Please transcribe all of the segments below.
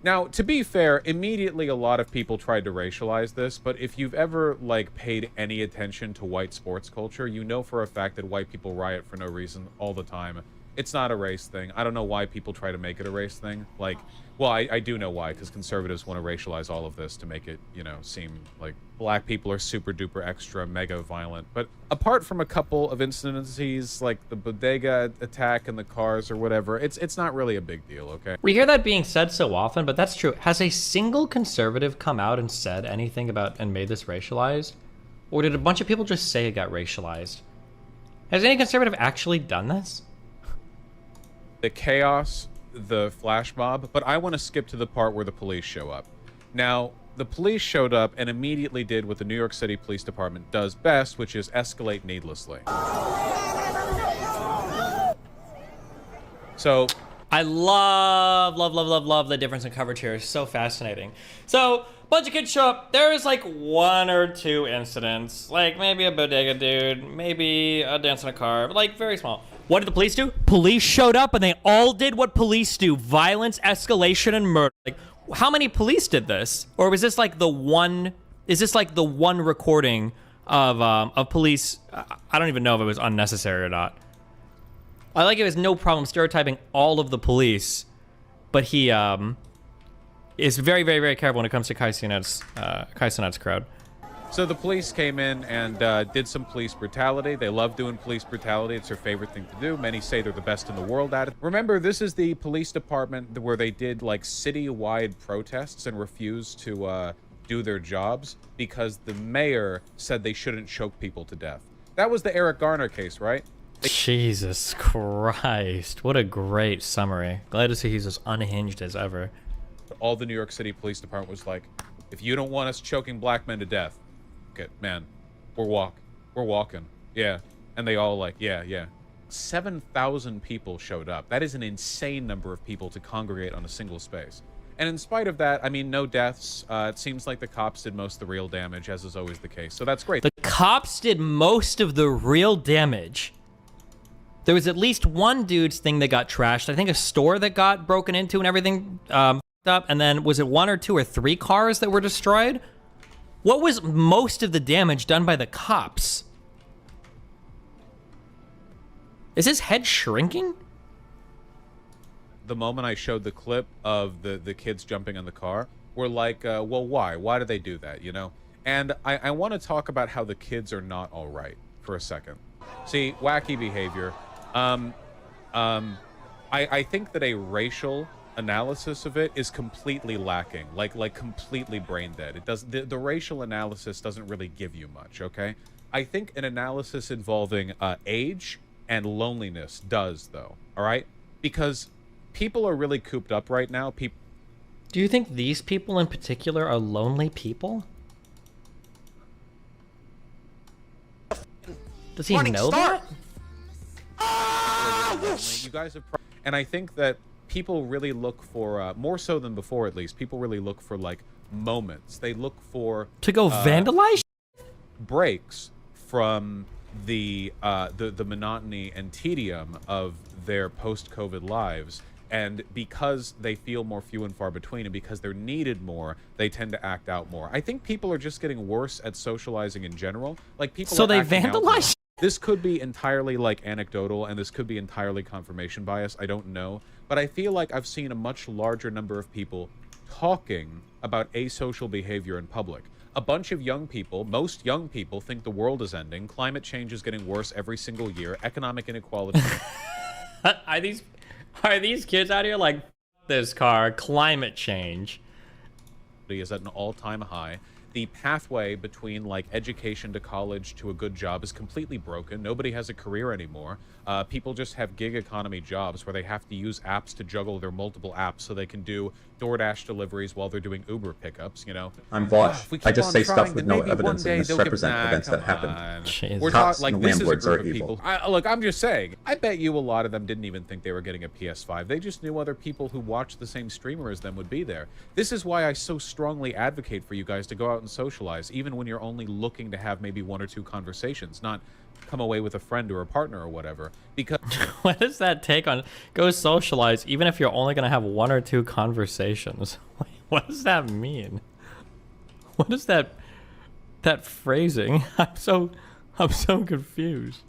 Now, to be fair, immediately a lot of people tried to racialize this, but if you've ever, like, paid any attention to white sports culture, you know for a fact that white people riot for no reason all the time. It's not a race thing. I don't know why people try to make it a race thing. Like, well, I do know why, because conservatives want to racialize all of this to make it, you know, seem like black people are super duper extra mega violent. But apart from a couple of incidences like the bodega attack and the cars or whatever, it's not really a big deal, okay? We hear that being said so often, but that's true. Has a single conservative come out and said anything about and made this racialized? Or did a bunch of people just say it got racialized? Has any conservative actually done this? The chaos, the flash mob, but I want to skip to the part where the police show up. Now, the police showed up and immediately did what the New York City Police Department does best, which is escalate needlessly. So, I love the difference in coverage here. It's so fascinating. So, bunch of kids show up. There's like 1 or 2 incidents. Like maybe a bodega dude, maybe a dance in a car, but like very small. What did the police do? Police showed up and they all did what police do. Violence, escalation, and murder. Like, how many police did this? Or was this like the one, is this like the one recording of police? I don't even know if it was unnecessary or not. I like it was no problem stereotyping all of the police, but he is very careful when it comes to Kai Cenat's crowd. So the police came in and did some police brutality. They love doing police brutality. It's their favorite thing to do. Many say they're the best in the world at it. Remember, this is the police department where they did like city-wide protests and refused to do their jobs because the mayor said they shouldn't choke people to death. That was the Eric Garner case, right? Jesus Christ. What a great summary. Glad to see he's as unhinged as ever. All the New York City Police Department was like, if you don't want us choking black men to death, okay, man, we're walking. Yeah. And they all like, yeah. 7,000 people showed up. That is an insane number of people to congregate on a single space. And in spite of that, I mean, no deaths. It seems like the cops did most of the real damage, as is always the case. So that's great. The cops did most of the real damage. There was at least one dude's thing that got trashed. I think a store that got broken into and everything up. And then was it 1 or 2 or 3 cars that were destroyed? What was most of the damage done by the cops? Is his head shrinking? The moment I showed the clip of the kids jumping on the car, we're like, well, why? Why do they do that, you know? And I want to talk about how the kids are not all right for a second. See, wacky behavior. I think that a racial analysis of it is completely lacking, like completely brain dead. It does the racial analysis doesn't really give you much, okay? I think an analysis involving age and loneliness does, though. All right, because people are really cooped up right now. Do you think these people in particular are lonely people? Does he know that? You guys have, and I think that people really look for more so than before, at least. People really look for like moments. They look for to go vandalize breaks from the monotony and tedium of their post-COVID lives. And because they feel more few and far between, and because they're needed more, they tend to act out more. I think people are just getting worse at socializing in general. Like people. So they vandalize. This could be entirely like anecdotal, and this could be entirely confirmation bias. I don't know, but I feel like I've seen a much larger number of people talking about asocial behavior in public. A bunch of young people, most young people, think the world is ending. Climate change is getting worse every single year. Economic inequality. Are these kids out here like this car? Climate change is at an all-time high. The pathway between like education to college to a good job is completely broken. Nobody has a career anymore. People just have gig economy jobs where they have to use apps to juggle their multiple apps so they can do DoorDash deliveries while they're doing Uber pickups, you know? I'm Vaush. I just say stuff with no evidence and misrepresent events that happened. We're Cops not like and this is a landlords group are of evil. people. Look, I'm just saying. I bet you a lot of them didn't even think they were getting a PS5. They just knew other people who watched the same streamer as them would be there. This is why I so strongly advocate for you guys to go out and socialize, even when you're only looking to have maybe 1 or 2 conversations, not come away with a friend or a partner or whatever. Because what does that take on go socialize, even if you're only gonna have 1 or 2 conversations? What does that mean? What is that phrasing? I'm so confused.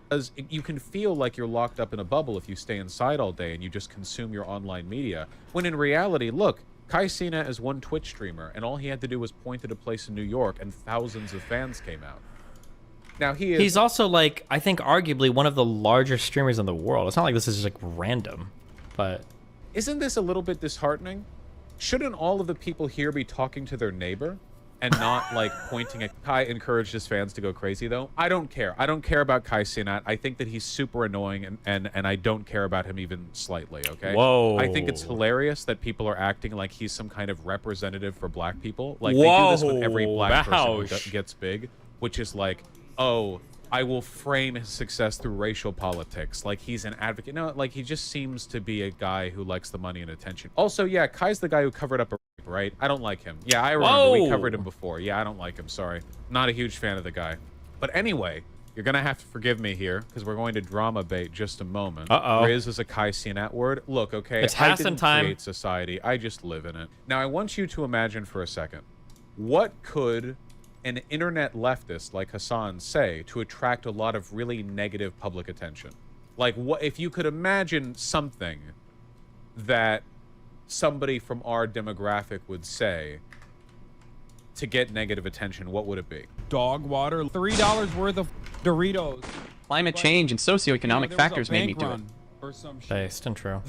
Because you can feel like you're locked up in a bubble if you stay inside all day and you just consume your online media, when in reality, look, Kai Cenat is one Twitch streamer, and all he had to do was point at a place in New York, and thousands of fans came out. Now he's also, like, I think arguably one of the largest streamers in the world. It's not like this is just like random, but isn't this a little bit disheartening? Shouldn't all of the people here be talking to their neighbor and not like pointing at Kai? Encouraged his fans to go crazy though. I don't care. I don't care about Kai Cenat. I think that he's super annoying, and I don't care about him even slightly, okay? Whoa. I think it's hilarious that people are acting like he's some kind of representative for black people. Like, Whoa. they do this with every black Vaush. person who gets big, which is like, oh, I will frame his success through racial politics. Like, he's an advocate. No, like, he just seems to be a guy who likes the money and attention. Also, yeah, Kai's the guy who covered up a rape, right? I don't like him. Yeah, I remember. We covered him before. Yeah, I don't like him. Sorry. Not a huge fan of the guy. But anyway, you're going to have to forgive me here, because we're going to drama bait just a moment. Riz is a Kai Cenat word. Look, okay, it's I Hassan didn't time. create society. I just live in it. Now, I want you to imagine for a second, what could an internet leftist like Hassan say to attract a lot of really negative public attention? Like, what if you could imagine something that somebody from our demographic would say to get negative attention? What would it be? Dog water, $3 worth of Doritos. Climate change and socioeconomic factors made me do it. Or some shit. Based and true.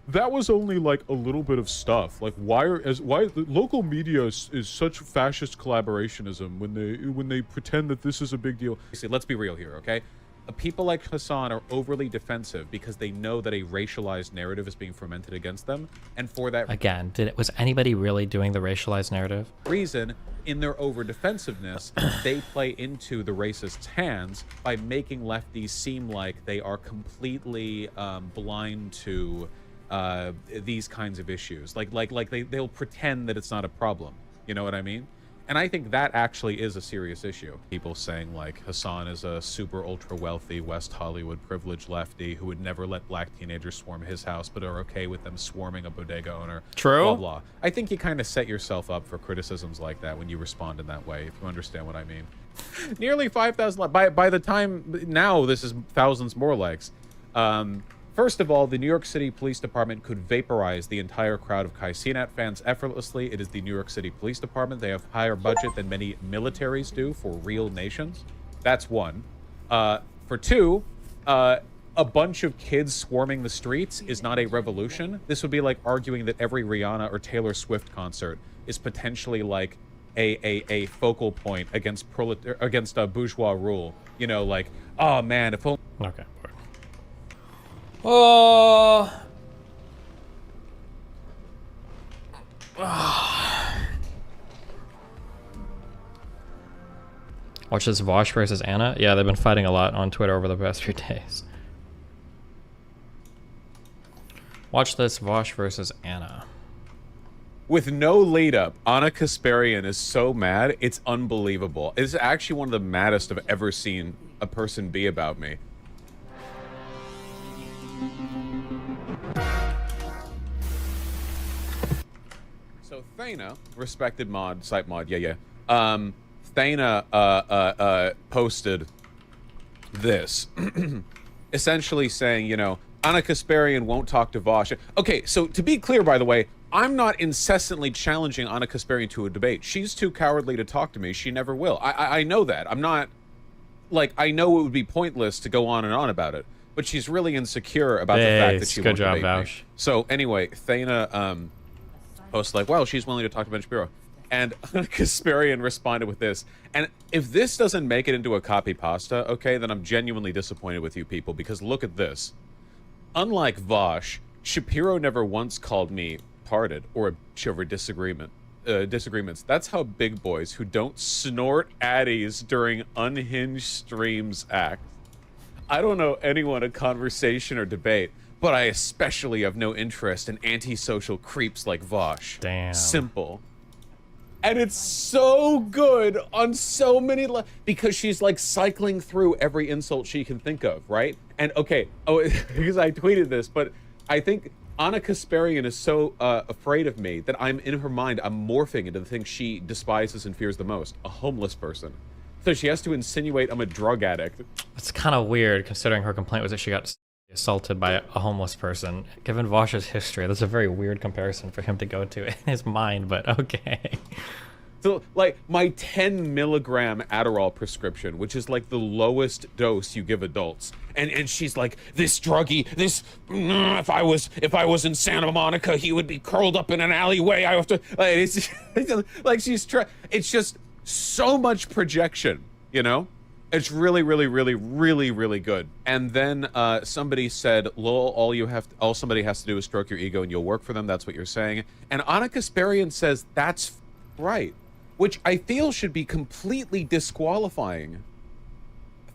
That was only like a little bit of stuff. Like, why the local media is such fascist collaborationism when they pretend that this is a big deal? See, let's be real here, okay? People like Hassan are overly defensive because they know that a racialized narrative is being fermented against them, and for that Again, was anybody really doing the racialized narrative? reason, in their over defensiveness, they play into the racists' hands by making lefties seem like they are completely blind to these kinds of issues. Like they'll pretend that it's not a problem. You know what I mean? And I think that actually is a serious issue. People saying like Hassan is a super ultra wealthy West Hollywood privileged lefty who would never let black teenagers swarm his house, but are okay with them swarming a bodega owner. True. Blah blah. I think you kind of set yourself up for criticisms like that when you respond in that way, if you understand what I mean. Nearly 5,000 by the time now, this is thousands more likes. First of all, the New York City Police Department could vaporize the entire crowd of Kai Cenat fans effortlessly. It is the New York City Police Department. They have higher budget than many militaries do for real nations. That's one. For two, a bunch of kids swarming the streets is not a revolution. This would be like arguing that every Rihanna or Taylor Swift concert is potentially like a focal point against bourgeois rule. You know, like, oh man, if only... Okay. Oh. Watch this Vaush versus Anna. Yeah, they've been fighting a lot on Twitter over the past few days. Watch this Vaush versus Anna. With no lead up, Anna Kasparian is so mad, it's unbelievable. It's actually one of the maddest I've ever seen a person be about me. So Thana, respected mod, site mod, yeah. Thana posted this, essentially saying, you know, Anna Kasparian won't talk to Vaush. Okay, so to be clear, by the way, I'm not incessantly challenging Anna Kasparian to a debate. She's too cowardly to talk to me. She never will. I know that. I'm not, like, I know it would be pointless to go on and on about it, but she's really insecure about the fact that she won't debate me. So anyway, Thana posts like, wow, she's willing to talk to Ben Shapiro. And Kasparian responded with this. And if this doesn't make it into a copy pasta, okay, then I'm genuinely disappointed with you people, because look at this. Unlike Vaush, Shapiro never once called me parted or a bitch over disagreements. That's how big boys who don't snort addies during unhinged streams act. I don't know anyone in conversation or debate, but I especially have no interest in antisocial creeps like Vaush. Damn. Simple. And it's so good on so many because she's like cycling through every insult she can think of, right? And okay, because I tweeted this, but I think Anna Kasparian is so afraid of me that I'm in her mind, I'm morphing into the thing she despises and fears the most, a homeless person. So she has to insinuate I'm a drug addict. It's kind of weird considering her complaint was that she got assaulted by a homeless person. Given Vaush's history, that's a very weird comparison for him to go to in his mind, but okay. So, like, my 10 milligram Adderall prescription, which is like the lowest dose you give adults, and she's like, this druggie, this, if I was in Santa Monica, he would be curled up in an alleyway. I have to, like, it's like it's just so much projection, you know? It's really, really, really, really, really good. And then somebody said, lol, all somebody has to do is stroke your ego and you'll work for them. That's what you're saying. And Anna Kasparian says that's right, which I feel should be completely disqualifying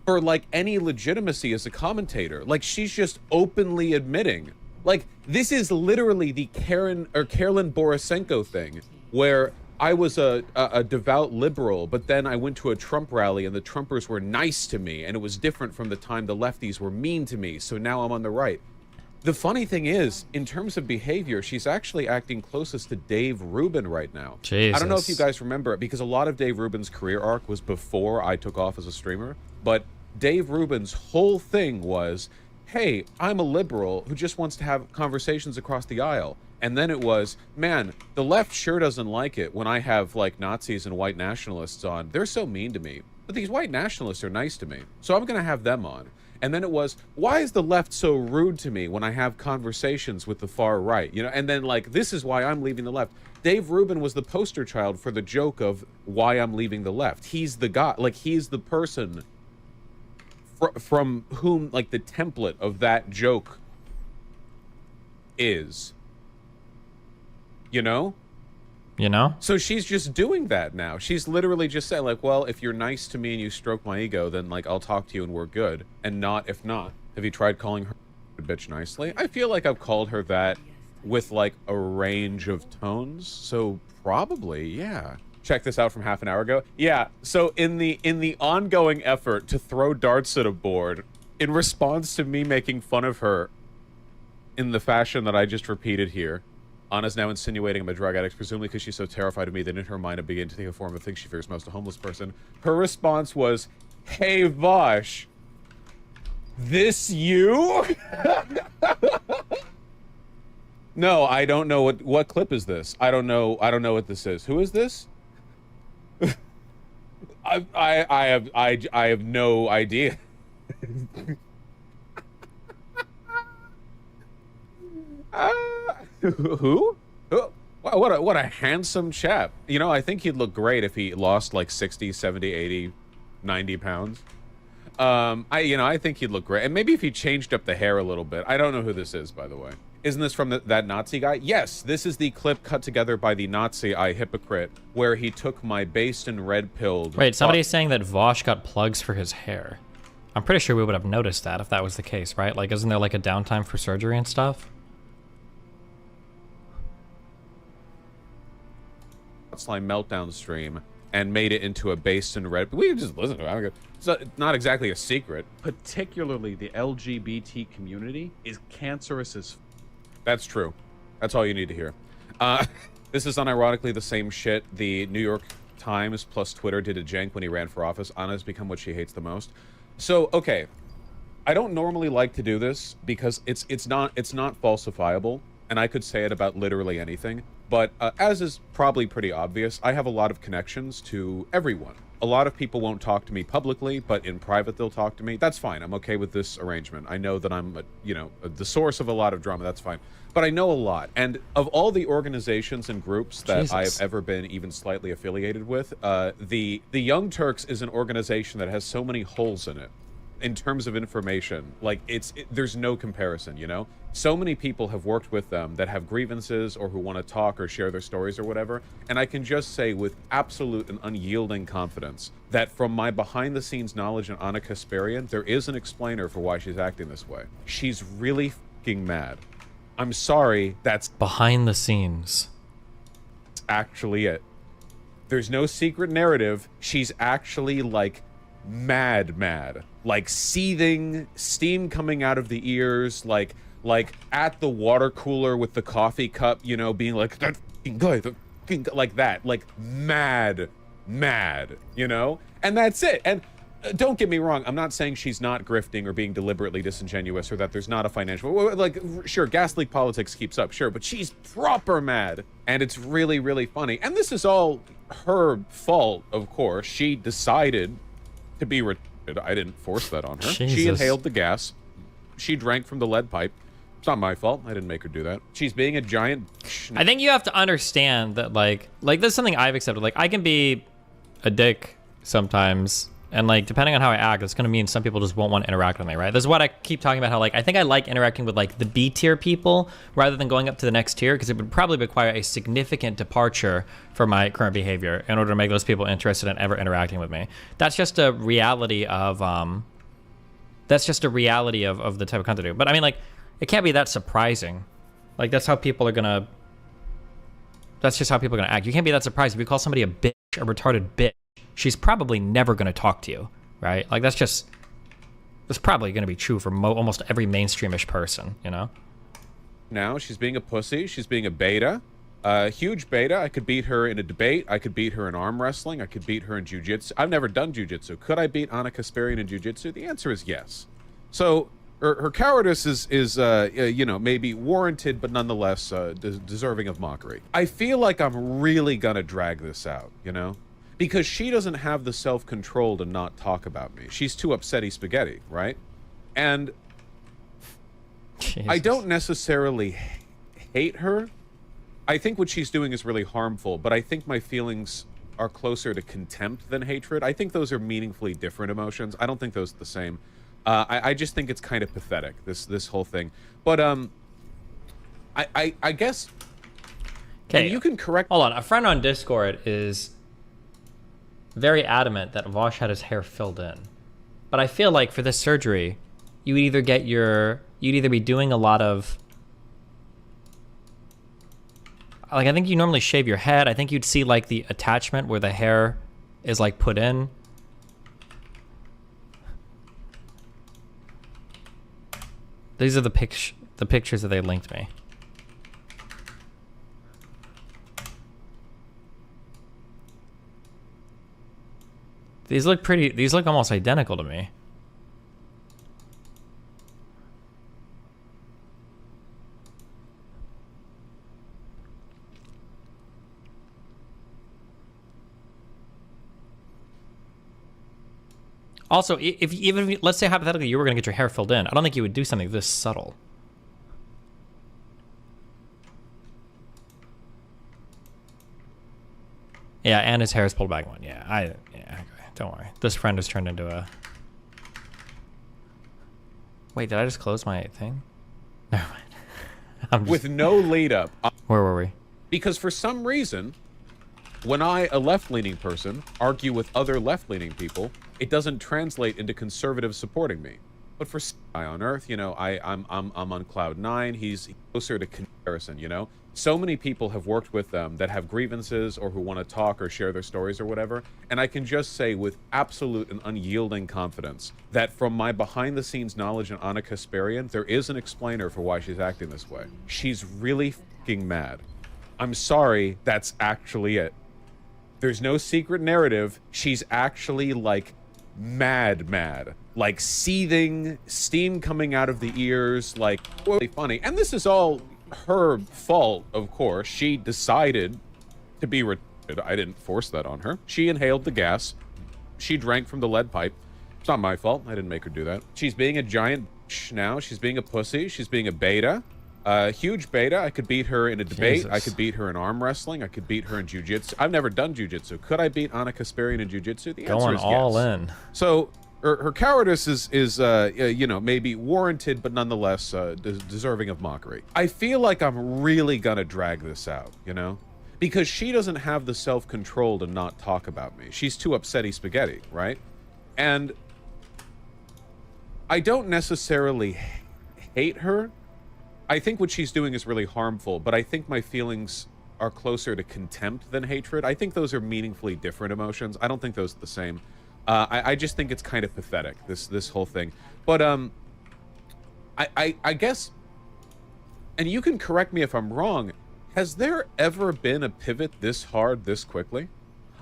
for like any legitimacy as a commentator. Like, she's just openly admitting, like, this is literally the Carolyn Borisenko thing, where I was a devout liberal, but then I went to a Trump rally and the Trumpers were nice to me, and it was different from the time the lefties were mean to me, so now I'm on the right. The funny thing is, in terms of behavior, she's actually acting closest to Dave Rubin right now. Jesus. I don't know if you guys remember it, because a lot of Dave Rubin's career arc was before I took off as a streamer, but Dave Rubin's whole thing was, hey, I'm a liberal who just wants to have conversations across the aisle. And then it was, man, the left sure doesn't like it when I have, like, Nazis and white nationalists on. They're so mean to me. But these white nationalists are nice to me, so I'm going to have them on. And then it was, why is the left so rude to me when I have conversations with the far right? You know, and then, like, this is why I'm leaving the left. Dave Rubin was the poster child for the joke of why I'm leaving the left. He's the guy, like, he's the person from whom, like, the template of that joke is. You know? You know? So she's just doing that now. She's literally just saying, like, well, if you're nice to me and you stroke my ego, then, like, I'll talk to you and we're good. And not if not. Have you tried calling her a bitch nicely? I feel like I've called her that with, like, a range of tones. So probably, yeah. Check this out from half an hour ago. Yeah, so in the ongoing effort to throw darts at a board, in response to me making fun of her in the fashion that I just repeated here, Anna's now insinuating I'm a drug addict, presumably because she's so terrified of me that in her mind I begin to think of a form of things she fears most, a homeless person. Her response was, hey, Vaush, this you? No, I don't know what clip is this. I don't know what this is. Who is this? I have no idea. Who? What a handsome chap. You know, I think he'd look great if he lost like 60, 70, 80, 90 pounds. I think he'd look great. And maybe if he changed up the hair a little bit. I don't know who this is, by the way. Isn't this from that Nazi guy? Yes, this is the clip cut together by the Nazi hypocrite, where he took my based and red-pilled... Wait, somebody's saying that Vaush got plugs for his hair. I'm pretty sure we would have noticed that if that was the case, right? Like, isn't there like a downtime for surgery and stuff? Slime meltdown stream and made it into a based and red. We just listen to it. It's not exactly a secret. Particularly the LGBT community is cancerous as... That's true. That's all you need to hear. This is unironically the same shit the New York Times plus Twitter did to Cenk when he ran for office. Anna's become what she hates the most. So, okay. I don't normally like to do this because it's not falsifiable, and I could say it about literally anything. But as is probably pretty obvious, I have a lot of connections to everyone. A lot of people won't talk to me publicly, but in private they'll talk to me. That's fine. I'm okay with this arrangement. I know that I'm, the source of a lot of drama. That's fine. But I know a lot. And of all the organizations and groups that I have ever been even slightly affiliated with, the Young Turks is an organization that has so many holes in it. In terms of information, like there's no comparison, you know? So many people have worked with them that have grievances or who want to talk or share their stories or whatever. And I can just say with absolute and unyielding confidence that from my behind the scenes knowledge on Anna Kasparian, there is an explainer for why she's acting this way. She's really fucking mad. I'm sorry, that's behind the scenes. Actually it. There's no secret narrative. She's actually like mad, like seething, steam coming out of the ears, like at the water cooler with the coffee cup, you know, being like that f***ing guy, like that, like mad, you know, and that's it. And don't get me wrong, I'm not saying she's not grifting or being deliberately disingenuous or that there's not a financial, like, sure, gas leak politics keeps up, sure, but she's proper mad, and it's really, really funny. And this is all her fault, of course. She decided to be retarded. I didn't force that on her. Jesus. She inhaled the gas. She drank from the lead pipe. It's not my fault. I didn't make her do that. She's being a giant... I think you have to understand that, like this is something I've accepted. Like, I can be a dick sometimes, and, like, depending on how I act, it's gonna mean some people just won't want to interact with me, right? This is what I keep talking about, how, like, I think I like interacting with, like, the B tier people rather than going up to the next tier, because it would probably require a significant departure from my current behavior in order to make those people interested in ever interacting with me. That's just a reality of, the type of content I do. But I mean, like, it can't be that surprising. Like, that's just how people are gonna act. You can't be that surprised if you call somebody a bitch, a retarded bitch. She's probably never gonna talk to you, right? Like, that's probably gonna be true for almost every mainstreamish person, you know? Now she's being a pussy. She's being a beta. Huge beta. I could beat her in a debate. I could beat her in arm wrestling. I could beat her in jiu-jitsu. I've never done jiu-jitsu. Could I beat Anna Kasparian in jiu-jitsu? The answer is yes. So her cowardice is you know, maybe warranted, but nonetheless deserving of mockery. I feel like I'm really gonna drag this out, you know? Because she doesn't have the self-control to not talk about me. She's too upsetty spaghetti, right? And Jesus. I don't necessarily hate her. I think what she's doing is really harmful, but I think my feelings are closer to contempt than hatred. I think those are meaningfully different emotions. I don't think those are the same. I just think it's kind of pathetic, this whole thing. But I guess... Okay, you can correct... Hold on, a friend on Discord is very adamant that Vaush had his hair filled in. But I feel like for this surgery, you'd either be doing a lot of... Like, I think you normally shave your head. I think you'd see, like, the attachment where the hair is, like, put in. These are the pictures that they linked me. These look almost identical to me. Also, even if, let's say hypothetically you were going to get your hair filled in, I don't think you would do something this subtle. Yeah, and his hair is pulled back one. Yeah, okay, don't worry. This friend has turned into a... Wait, did I just close my thing? Never mind. With no lead up. Where were we? Because for some reason, when I, a left-leaning person, argue with other left-leaning people, it doesn't translate into conservatives supporting me. But for guy on Earth, you know, I'm on cloud 9. He's closer to comparison, you know. So many people have worked with them that have grievances or who want to talk or share their stories or whatever. And I can just say with absolute and unyielding confidence that from my behind-the-scenes knowledge on Anna Kasparian, there is an explainer for why she's acting this way. She's really fucking mad. I'm sorry, that's actually it. There's no secret narrative. She's actually, like, mad. Like, seething, steam coming out of the ears, like, really funny. And this is all her fault, of course. She decided to be retarded. I didn't force that on her. She inhaled the gas. She drank from the lead pipe. It's not my fault. I didn't make her do that. She's being a giant bitch now. She's being a pussy. She's being a beta. Huge beta. I could beat her in a debate. Jesus. I could beat her in arm wrestling. I could beat her in jiu-jitsu. I've never done jiu-jitsu. Could I beat Anna Kasparian in jiu-jitsu? The answer is yes. Going all in. So her cowardice is you know, maybe warranted, but nonetheless deserving of mockery. I feel like I'm really gonna drag this out, you know? Because she doesn't have the self-control to not talk about me. She's too upsetty spaghetti, right? And I don't necessarily hate her. I think what she's doing is really harmful, but I think my feelings are closer to contempt than hatred. I think those are meaningfully different emotions. I don't think those are the same. I just think it's kind of pathetic, this whole thing. But I guess, and you can correct me if I'm wrong, has there ever been a pivot this hard this quickly?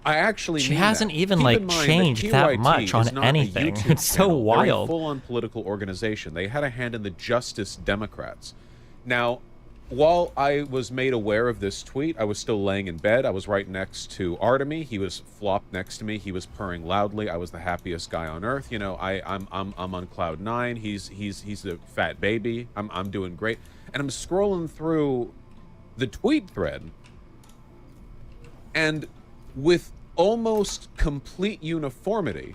I actually She mean hasn't that. even Keep like in mind changed that much on anything. It's so wild. They're a full-on political organization. They had a hand in the Justice Democrats. Now, while I was made aware of this tweet, I was still laying in bed. I was right next to Artemy. He was flopped next to me. He was purring loudly. I was the happiest guy on earth. You know, I'm on cloud 9. He's a fat baby. I'm doing great. And I'm scrolling through the tweet thread, and with almost complete uniformity,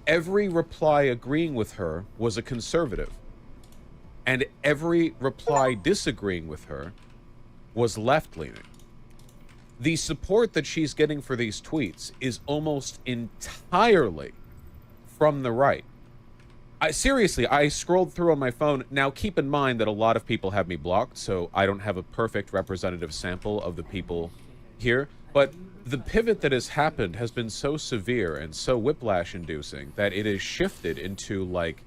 every reply agreeing with her was a conservative, and every reply disagreeing with her was left-leaning. The support that she's getting for these tweets is almost entirely from the right. Seriously, I scrolled through on my phone. Now, keep in mind that a lot of people have me blocked, so I don't have a perfect representative sample of the people here. But the pivot that has happened has been so severe and so whiplash-inducing that it has shifted into, like,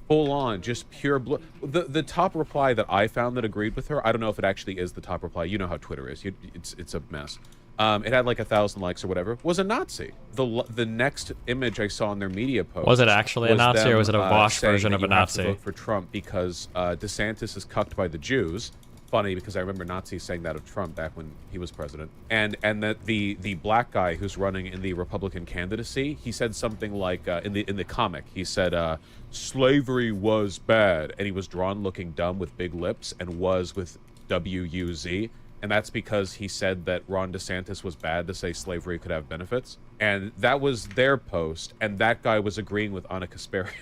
full-on, just pure blue. The top reply that I found that agreed with her, I don't know if it actually is the top reply. You know how Twitter is. It's a mess. It had like 1,000 likes or whatever, was a Nazi. The next image I saw in their media post was it actually a Nazi, them, or was it a Vaush version of a Nazi? Have to vote for Trump because DeSantis is cucked by the Jews. Funny, because I remember Nazis saying that of Trump back when he was president. And that the black guy who's running in the Republican candidacy, he said something like in the comic, he said slavery was bad, and he was drawn looking dumb with big lips, and was with W-U-Z. And that's because he said that Ron DeSantis was bad to say slavery could have benefits. And that was their post, and that guy was agreeing with Anna Kasparian.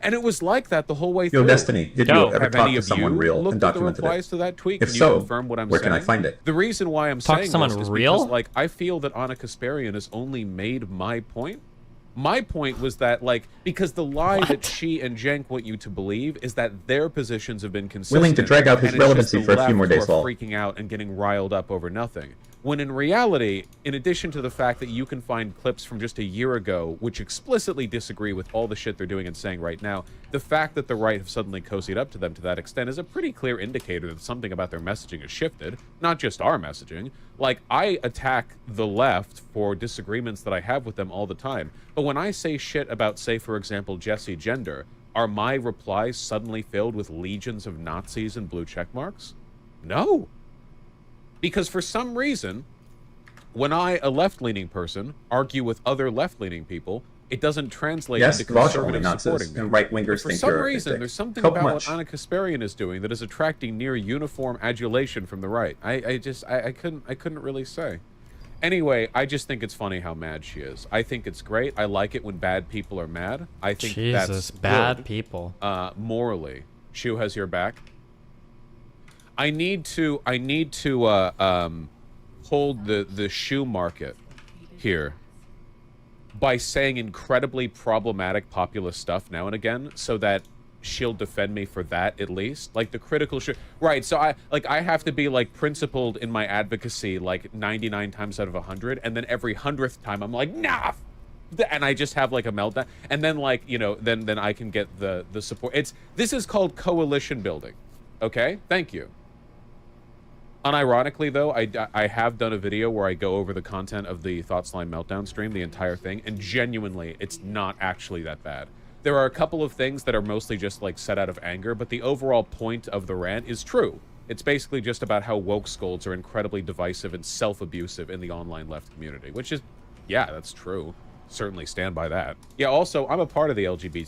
And it was like that the whole way through. Yo, Destiny, did you ever talk to someone real looked and at the documented replies it? to that tweet? If Can you so, confirm what I'm where saying? can I find it? The reason why I'm Talk to saying someone this is real? because, like, I feel that Anna Kasparian has only made my point. My point was that, like, because the lie that she and Cenk want you to believe is that their positions have been consistent. Willing to drag out his and it's relevancy just the for a few more left days, who are lol. freaking out and getting riled up over nothing. When in reality, in addition to the fact that you can find clips from just a year ago which explicitly disagree with all the shit they're doing and saying right now, the fact that the right have suddenly cozied up to them to that extent is a pretty clear indicator that something about their messaging has shifted, not just our messaging. Like, I attack the left for disagreements that I have with them all the time, but when I say shit about, say, for example, Jesse Gender, are my replies suddenly filled with legions of Nazis and blue check marks? No. Because for some reason, when I, a left-leaning person, argue with other left-leaning people, it doesn't translate into conservatives supporting me. And right-wingers For some reason, there's something about what Anna Kasparian is doing that is attracting near uniform adulation from the right. I couldn't really say. Anyway, I just think it's funny how mad she is. I think it's great. I like it when bad people are mad. I think Jesus, that's bad good, people. morally. Shu has your back. I need to hold the shoe market here by saying incredibly problematic populist stuff now and again, so that she'll defend me for that at least. Like the critical right, so I have to be like principled in my advocacy like 99 times out of 100, and then every 100th time I'm like, nah, and I just have like a meltdown, and then like, you know, then I can get the support. This is called coalition building. Okay, thank you. Unironically, though, I have done a video where I go over the content of the Thought Slime Meltdown stream, the entire thing, and genuinely, it's not actually that bad. There are a couple of things that are mostly just, like, set out of anger, but the overall point of the rant is true. It's basically just about how woke scolds are incredibly divisive and self-abusive in the online left community, which is, yeah, that's true. Certainly stand by that. Yeah, also, I'm a part of the LGBT